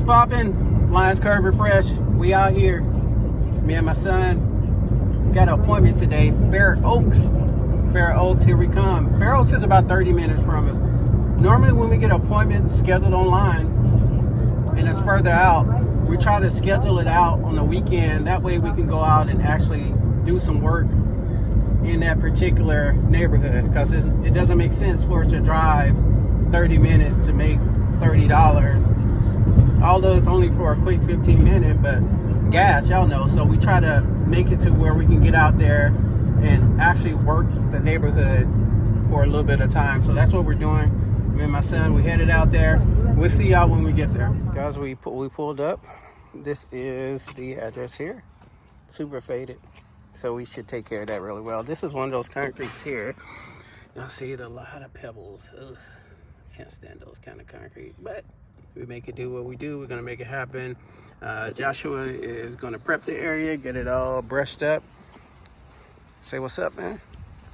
popping? Lions Curve Refresh. We out here. Me and my son got an appointment today. Fair Oaks. Fair Oaks, here we come. Fair Oaks is about 30 minutes from us. Normally when we get an appointment scheduled online and it's further out, we try to schedule it out on the weekend. That way we can go out and actually do some work in that particular neighborhood, because it doesn't make sense for us to drive 30 minutes to make $30, although it's only for a quick 15 minute, but gas, y'all know. So we try to make it to where we can get out there and actually work the neighborhood for a little bit of time. So that's what we're doing. Me and my son, we headed out there. We'll see y'all when we get there. Guys, we pulled up. This is the address here. Super faded. So we should take care of that really well. This is one of those concretes here. Y'all see a lot of pebbles. Ugh, can't stand those kind of concrete, but we make it do what we do. We're gonna make it happen. Joshua is gonna prep the area, get it all brushed up. Say what's up, man.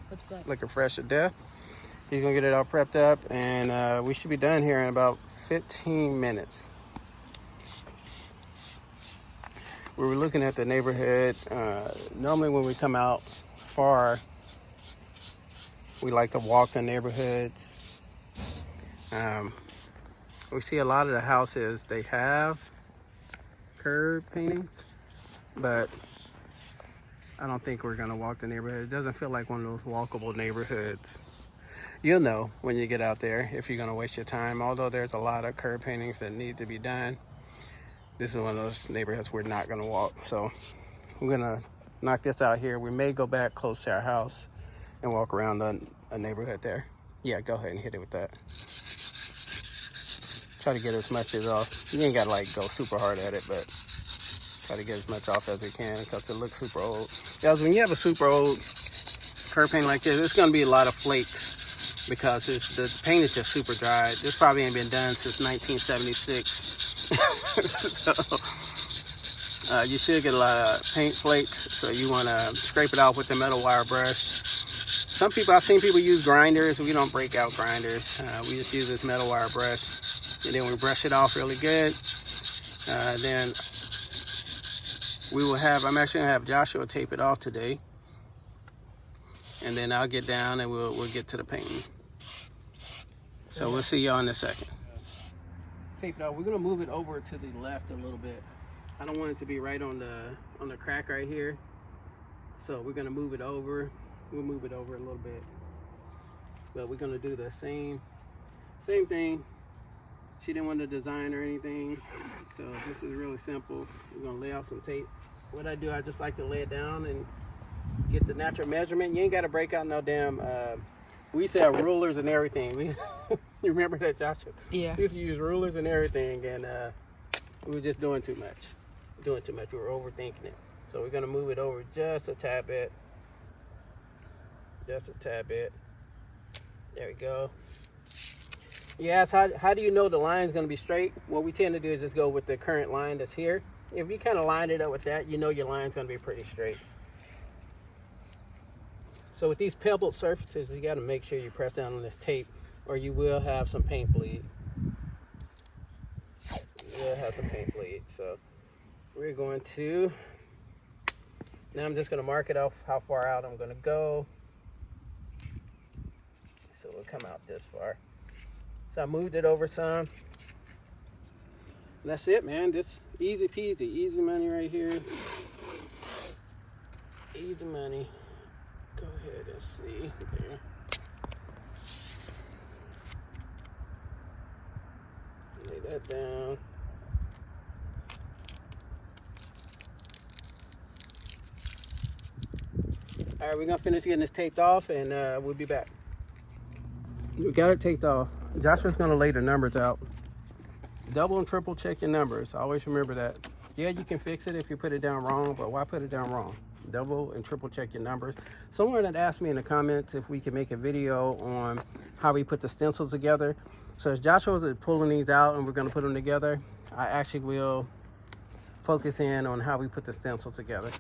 What's that? Looking fresh to death. He's gonna get it all prepped up, and we should be done here in about 15 minutes. We were looking at the neighborhood. Normally when we come out far, we like to walk the neighborhoods. We see a lot of the houses, they have curb paintings, but I don't think we're gonna walk the neighborhood. It doesn't feel like one of those walkable neighborhoods. You'll know when you get out there if you're gonna waste your time. Although there's a lot of curb paintings that need to be done, this is one of those neighborhoods we're not gonna walk. So we're gonna knock this out here. We may go back close to our house and walk around a neighborhood there. Yeah, go ahead and hit it with that. Try to get as much as off. You ain't gotta like go super hard at it, but try to get as much off as we can because it looks super old. Guys, when you have a super old curb paint like this, it's gonna be a lot of flakes because the paint is just super dry. This probably ain't been done since 1976. So you should get a lot of paint flakes, so you want to scrape it off with the metal wire brush. Some people, I've seen people use grinders. We don't break out grinders. We just use this metal wire brush, and then we brush it off really good. Then we will have, I'm actually gonna have Joshua tape it off today, and then I'll get down and we'll get to the painting. So we'll see y'all in a second. Tape it off. We're gonna move it over to the left a little bit. I don't want it to be right on the crack right here, so we're gonna move it over. We'll move it over a little bit, but we're gonna do the same thing. She didn't want to design or anything, so this is really simple. We're gonna lay out some tape. What I do, I just like to lay it down and get the natural measurement. You ain't gotta break out no damn we used to have rulers and everything. You remember that, Joshua? Yeah. We used to use rulers and everything, and we were just doing too much. We were overthinking it. So we're gonna move it over just a tad bit. Just a tad bit. There we go. You ask, how do you know the line's gonna be straight? What we tend to do is just go with the current line that's here. If you kind of line it up with that, you know your line's gonna be pretty straight. So with these pebbled surfaces, you gotta make sure you press down on this tape, or you will have some paint bleed. So we're going to, now I'm just gonna mark it off how far out I'm gonna go. So we'll come out this far. So I moved it over some. And that's it, man. This easy peasy, easy money right here. Easy money. Go ahead and see there. Lay that down. All right, we're gonna finish getting this taped off, and we'll be back. We got it taped off. Joshua's gonna lay the numbers out. Double and triple check your numbers. Always remember that. Yeah, you can fix it if you put it down wrong, but why put it down wrong? Double and triple check your numbers. Someone had asked me in the comments if we could make a video on how we put the stencils together. So as Joshua's pulling these out and we're gonna put them together, I actually will focus in on how we put the stencils together.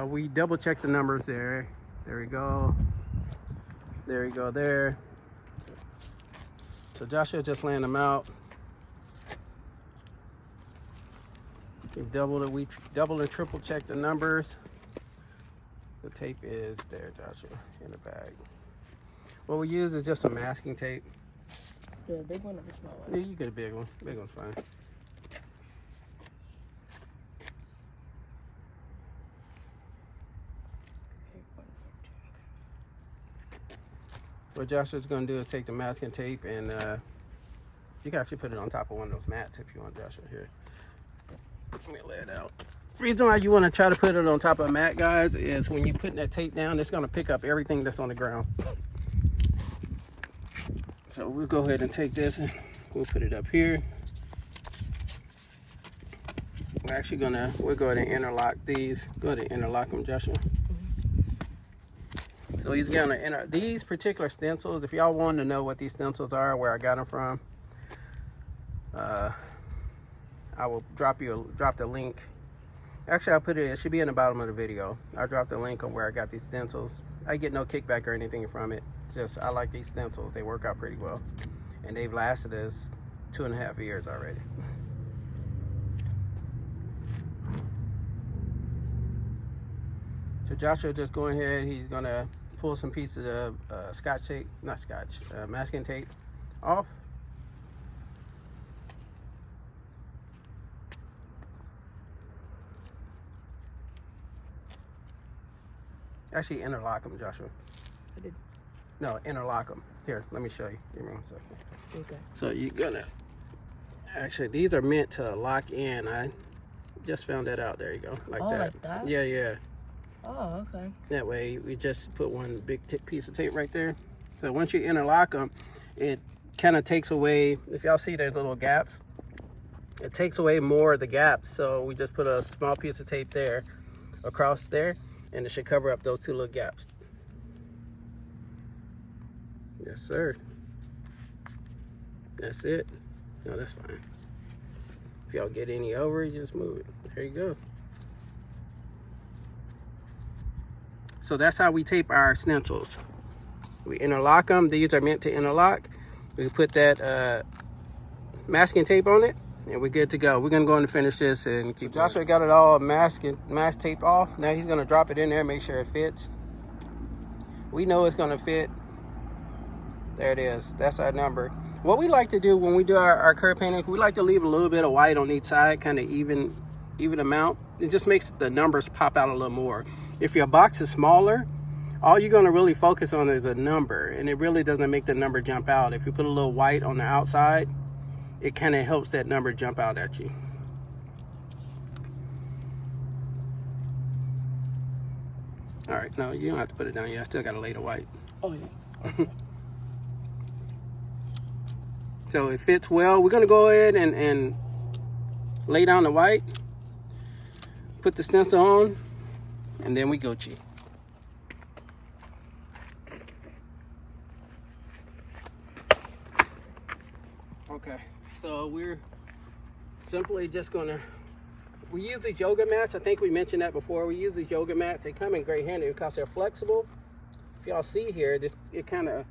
We double check the numbers there. There we go. There we go there. So Joshua just laying them out. We double and triple check the numbers. The tape is there, Joshua, in the bag. What we use is just some masking tape. Yeah, big one or the small one? Yeah, you get a big one. Big one's fine. What Joshua's gonna do is take the masking tape and you can actually put it on top of one of those mats if you want, Joshua. Here, let me lay it out. Reason why you want to try to put it on top of a mat, guys, is when you're putting that tape down, it's gonna pick up everything that's on the ground. So we'll go ahead and take this and we'll put it up here. We'll go ahead and interlock these. Go ahead and interlock them, Joshua. So he's gonna these particular stencils. If y'all want to know what these stencils are, where I got them from, I will drop the link. Actually, it should be in the bottom of the video. I'll drop the link on where I got these stencils. I get no kickback or anything from it. Just I like these stencils. They work out pretty well, and they've lasted us 2.5 years already. So Joshua just going ahead. He's gonna pull some pieces of masking tape off. Actually, interlock them, Joshua. I did. No, interlock them. Here, let me show you. Give me 1 second. Okay. So you're gonna, actually, these are meant to lock in. I just found that out. There you go, like that. Like that? Yeah, yeah. Oh, okay. That way, we just put one big piece of tape right there. So once you interlock them, it kind of takes away, if y'all see there's little gaps, it takes away more of the gaps. So we just put a small piece of tape there, across there, and it should cover up those 2 little gaps. Yes, sir. That's it. No, that's fine. If y'all get any over, you just move it. There you go. So that's how we tape our stencils. We interlock them. These are meant to interlock. We put that masking tape on it, and we're good to go. We're gonna go and finish this and keep. So Joshua got it all mask taped off. Now he's gonna drop it in there, make sure it fits. We know it's gonna fit. There it is. That's our number. What we like to do when we do our curve painting, we like to leave a little bit of white on each side, kind of even amount. It just makes the numbers pop out a little more. If your box is smaller, all you're going to really focus on is a number, and it really doesn't make the number jump out. If you put a little white on the outside, it kind of helps that number jump out at you. All right, no, you don't have to put it down yet. I still got to lay the white. Oh, yeah. So it fits well. We're going to go ahead and lay down the white, put the stencil on, and then we Gucci. Okay, so we're simply just gonna, we use these yoga mats. I think we mentioned that before. We use these yoga mats. They come in great handy because they're flexible. If y'all see here, it kind of,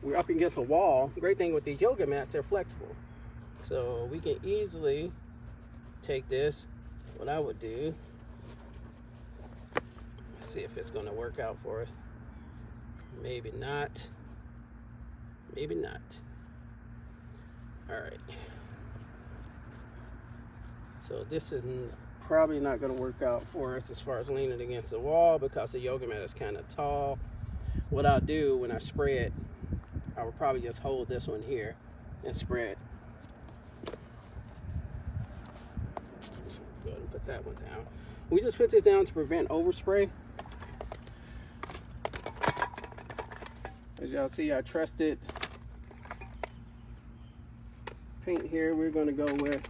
we're up against a wall. The great thing with these yoga mats, they're flexible. So we can easily take this. What I would do, let's see if it's gonna work out for us. Maybe not. Maybe not. All right. So this is probably not going to work out for us as far as leaning against the wall because the yoga mat is kind of tall. What I'll do when I spread, I will probably just hold this one here and spread. So go ahead and put that one down. We just put this down to prevent overspray. As y'all see, our trusted paint here, we're going to go with,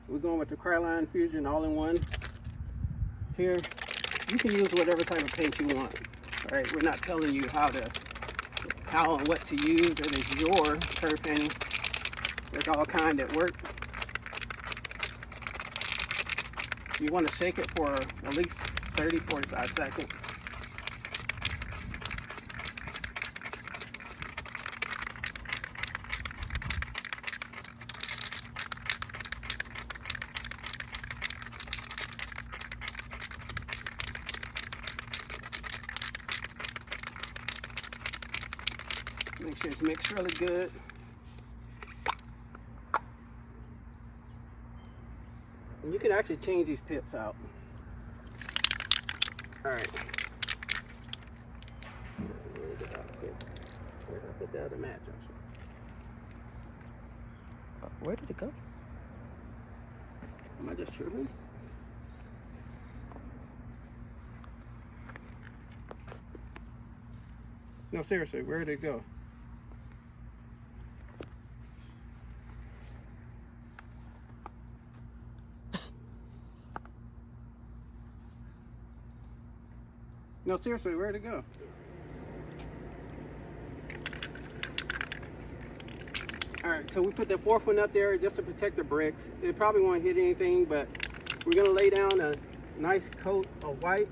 we're going with the Cryoline Fusion all-in-one. Here, you can use whatever type of paint you want. All right, we're not telling you how and what to use. It is your curve painting. There's all kinds that work. You want to shake it for at least 30-45 seconds. Make sure it's mixed really good. And you can actually change these tips out. All right. Where did I put the other match? Where did it go? Am I just tripping? No, seriously, where did it go? No, seriously, where'd it go? All right, so we put the fourth one up there just to protect the bricks. It probably won't hit anything, but we're gonna lay down a nice coat of white.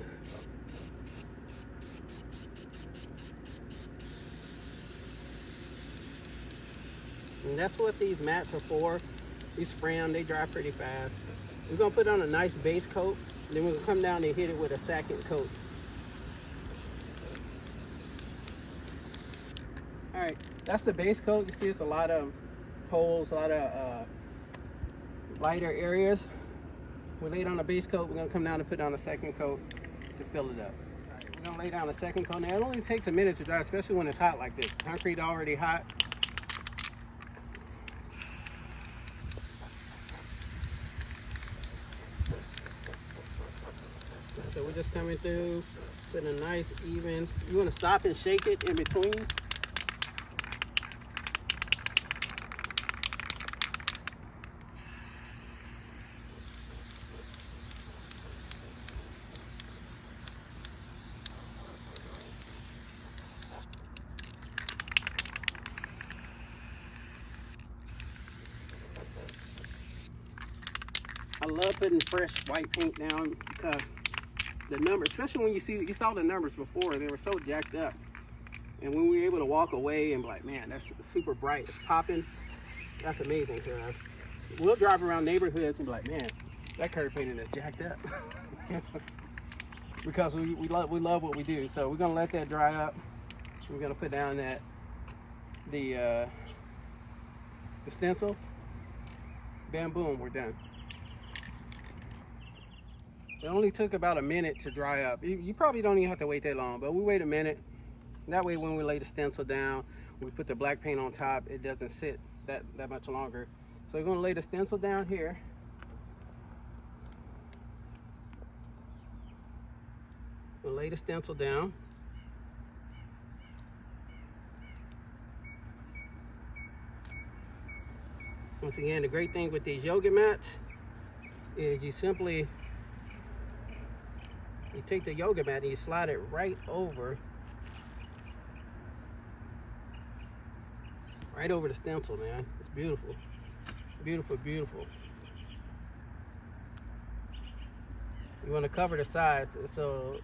And that's what these mats are for. You spray them, they dry pretty fast. We're gonna put on a nice base coat, then we're gonna come down and hit it with a second coat. All right, that's the base coat. You see it's a lot of holes, a lot of lighter areas. We laid on the base coat, we're gonna come down and put on a second coat to fill it up. All right, we're gonna lay down a second coat. Now it only takes a minute to dry, especially when it's hot like this. Concrete already hot. So we're just coming through, putting a nice even, you wanna stop and shake it in between. I love putting fresh white paint down because the numbers, especially when you saw the numbers before, they were so jacked up. And when we were able to walk away and be like, man, that's super bright, it's popping, that's amazing to us. We'll drive around neighborhoods and be like, man, that curb painting is jacked up. Because we love what we do. So we're gonna let that dry up. We're gonna put down the stencil. Bam, boom, we're done. It only took about a minute to dry up. You probably don't even have to wait that long, but we wait a minute. That way when we lay the stencil down, we put the black paint on top, it doesn't sit that much longer. So we're gonna lay the stencil down here. We'll lay the stencil down. Once again, the great thing with these yoga mats is you take the yoga mat and you slide it right over the stencil, man. It's beautiful. Beautiful, beautiful. You want to cover the sides so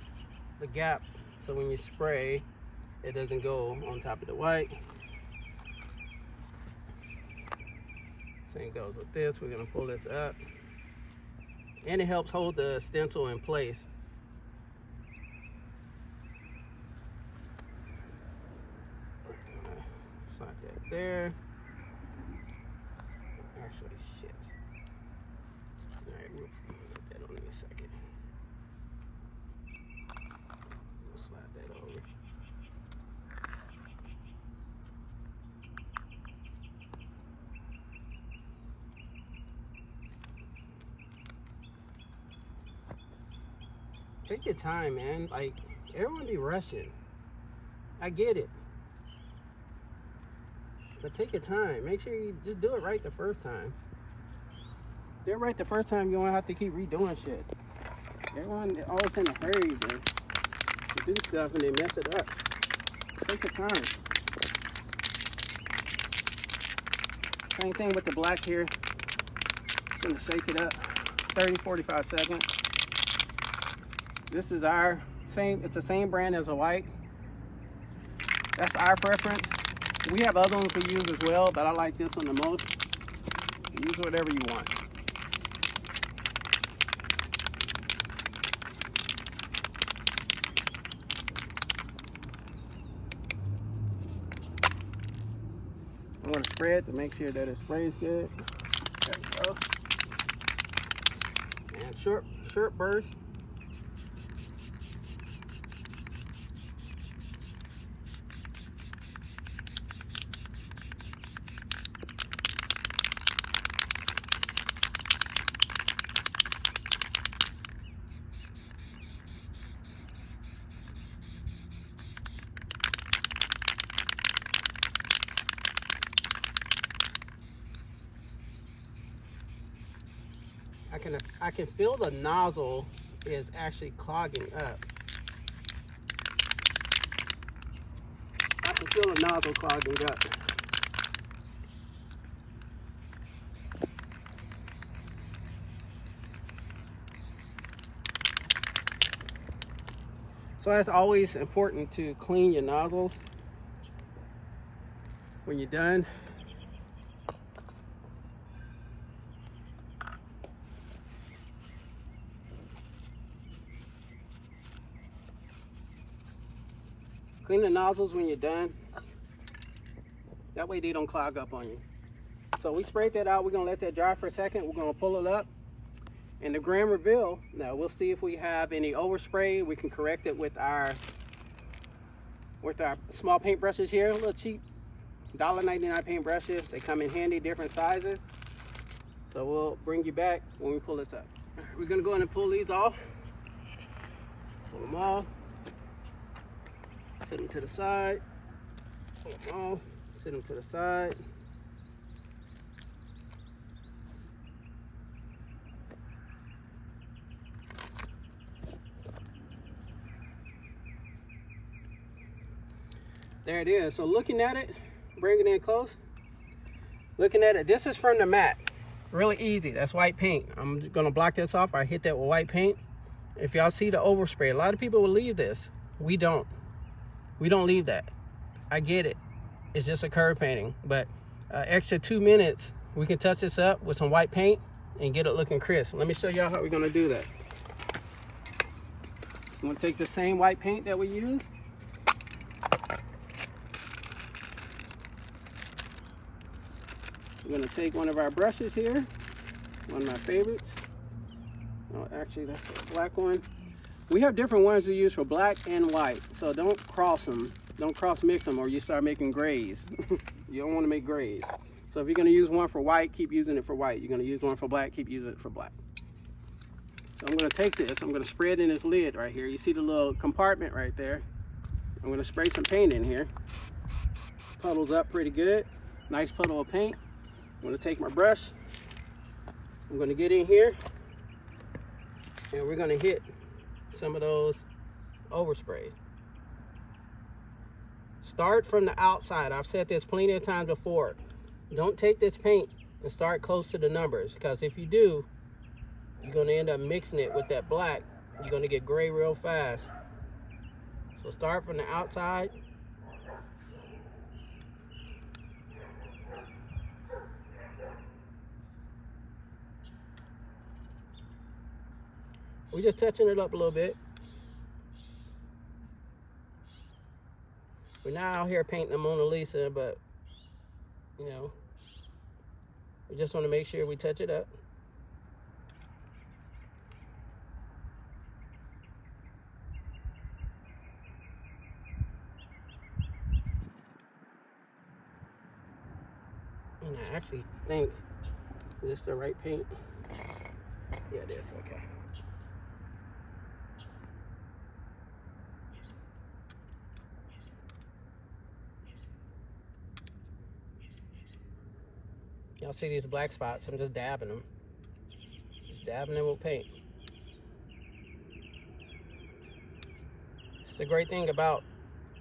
the gap, so when you spray, it doesn't go on top of the white. Same goes with this. We're gonna pull this up. And it helps hold the stencil in place. Slide that there. Actually, shit. All right, we'll put that on in a second. We'll slide that over. Take your time, man. Like, everyone be rushing. I get it. But take your time. Make sure you just do it right the first time. Do it right the first time, you don't have to keep redoing shit. Everyone always in a hurry to do stuff and they mess it up. Take your time. Same thing with the black here. Just gonna shake it up 30-45 seconds. This is our same, it's the same brand as a white. That's our preference. We have other ones we use as well, but I like this one the most. Use whatever you want. I'm going to spread to make sure that it sprays good. There we go. And short burst. I can feel the nozzle is actually clogging up. I can feel the nozzle clogging up. So it's always important to clean your nozzles when you're done. Clean the nozzles when you're done. That way they don't clog up on you. So we sprayed that out. We're gonna let that dry for a second. We're gonna pull it up. And the grand reveal, now we'll see if we have any overspray. We can correct it with our small paint brushes here. A little cheap $1.99 paint brushes. They come in handy, different sizes. So we'll bring you back when we pull this up. We're gonna go in and pull these off. Pull them off. Sit them to the side. Pull them off. Sit them to the side. There it is. So looking at it, bring it in close. Looking at it, this is from the mat. Really easy. That's white paint. I'm just gonna block this off. I hit that with white paint. If y'all see the overspray, a lot of people will leave this. We don't. We don't leave that. I get it. It's just a curve painting, but extra 2 minutes, we can touch this up with some white paint and get it looking crisp. Let me show y'all how we're gonna do that. I'm gonna take the same white paint that we used. We're gonna take one of our brushes here, one of my favorites. Oh, actually that's a black one. We have different ones we use for black and white, so don't cross them. Don't cross mix them or you start making grays. You don't wanna make grays. So if you're gonna use one for white, keep using it for white. You're gonna use one for black, keep using it for black. So I'm gonna take this, I'm gonna spray it in this lid right here. You see the little compartment right there. I'm gonna spray some paint in here. Puddles up pretty good. Nice puddle of paint. I'm gonna take my brush. I'm gonna get in here and we're gonna hit some of those oversprays. Start from the outside. I've said this plenty of times before. Don't take this paint and start close to the numbers, because if you do, you're gonna end up mixing it with that black. You're gonna get gray real fast. So start from the outside. We're just touching it up a little bit. We're not out here painting the Mona Lisa, but you know, we just want to make sure we touch it up. And I actually think, is this the right paint? Yeah, it is, okay. Y'all see these black spots? I'm just dabbing them. Just dabbing them with paint. It's the great thing about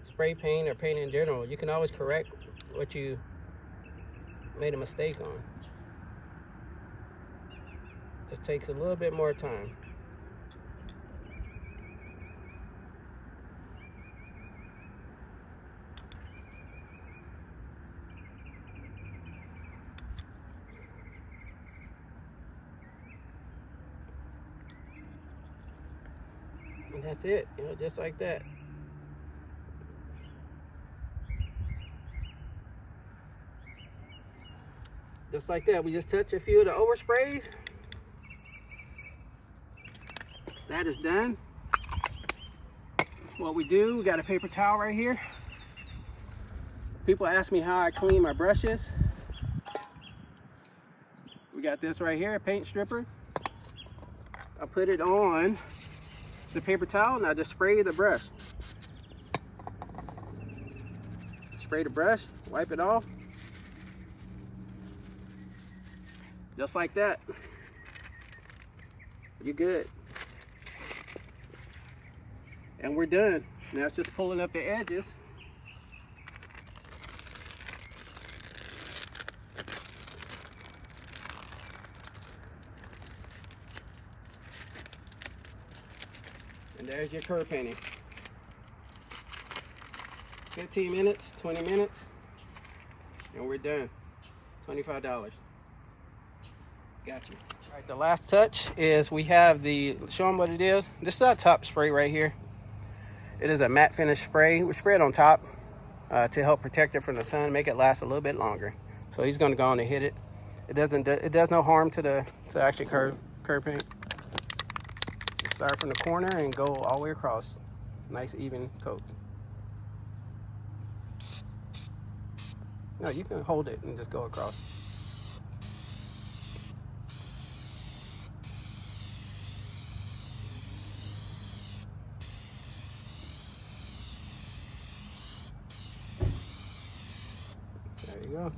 spray paint or paint in general. You can always correct what you made a mistake on. Just takes a little bit more time. And that's it, you know, just like that. Just like that. We just touch a few of the oversprays. That is done. What we do, we got a paper towel right here. People ask me how I clean my brushes. We got this right here, a paint stripper. I put it on the paper towel and I just spray the brush. Spray the brush, wipe it off. Just like that. You're good. And we're done. Now it's just pulling up the edges. And there's your curve painting. 15 minutes, 20 minutes, and we're done. $25. Got you. All right, the last touch is we have show them what it is. This is our top spray right here. It is a matte finish spray. We spray it on top to help protect it from the sun, make it last a little bit longer. So he's going to go on and hit it. It does no harm to actually curve paint. Just start from the corner and go all the way across. Nice even coat. No, you can hold it and just go across. There you go.